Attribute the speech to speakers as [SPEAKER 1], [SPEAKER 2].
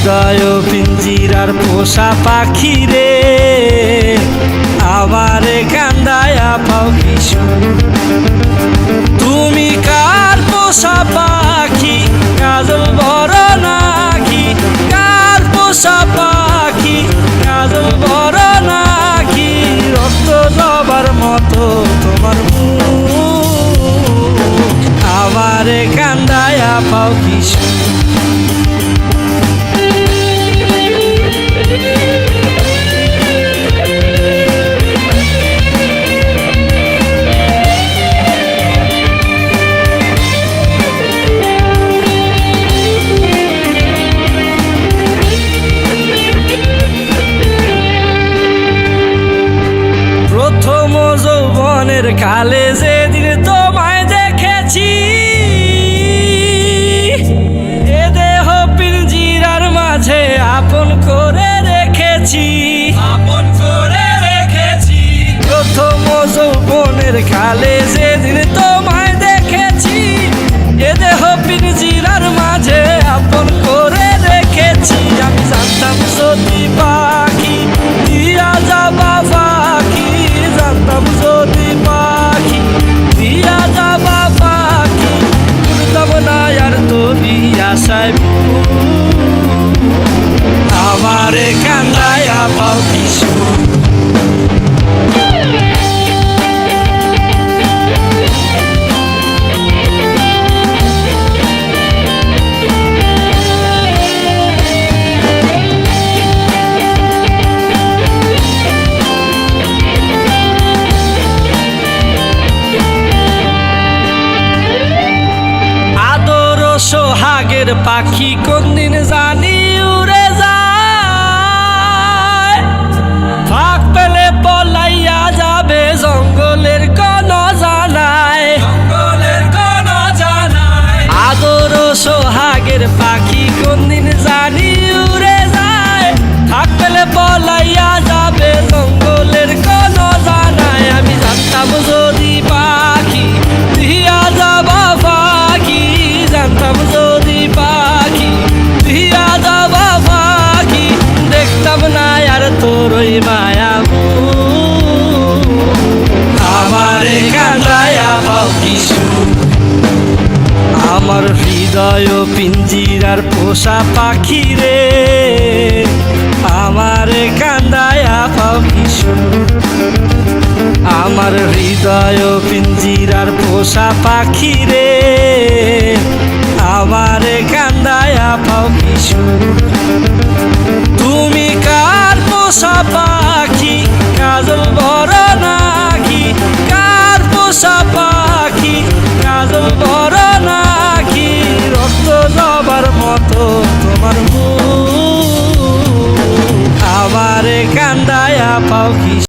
[SPEAKER 1] হৃদয় পিঞ্জিরার পোষা পাখি রে, আমারে কান্দায়া পাও কিশু। তুমি কার পোষা পাখি, কাজল বড় নাকি? কার পোষা পাখি, কাজল বড় নাকি? রক্ত জবার মতো তোমার মুখ, আমারে কান্দায়া পাও কিশু। প্রথম যৌবনের কালে যেদিন তোমায় দেখেছি, এ দেহ পিঞ্জিরার মাঝে আপন করে রেখেছি, আপন করে রেখেছি। প্রথম যৌবনের কালে যেদিন তোমায় দেখেছি, এ দেহ পিঞ্জিরার মাঝে আপন করে রেখেছি। আমি জানতাম যদি পাখি দিয়া যাবা পাখি, জানতাম যদি পাখি দিয়া যাবা পাখি, উড়তাম না আর তোরই আশায় আমারে কান্দায়া পাও কিশু। সোহাগের পাখি কোনদিন জানি উড়ে যায়, ফাঁক পেলে পলাইয়া যাবে জঙ্গলের কোন জানায়, জঙ্গলের কোন জানায়। আদর সোহাগের পাখি কোনদিন জানি উড়ে যায়, ফাঁক পেলে পলাইয়া যাবে জঙ্গলের কোন জানায়। আমি জানতাম যদি পাখি দিয়া যাবা পাখি, জানতাম যদি পাখি দিয়া যাবা পাখি, দেখতাম না আর তোর ওই মায়া আমারে কান্দায়া পাও কিশু। আমার হৃদয় পিঞ্জিরার পোষা পাখি রে, আমারে কান্দায়া পাও কিশু। আমার হৃদয় পিঞ্জিরার পোষা পাখি রে, আমারে কান্দায়া পাও কিশু। তুমি কার পোষা পাখি, কাজল বড় নাকি? কার পোষা পাখি, কাজল বড় নাকি? রক্ত জবার মতো তোমার মুখ, আমারে কান্দায়া পাও কিশু।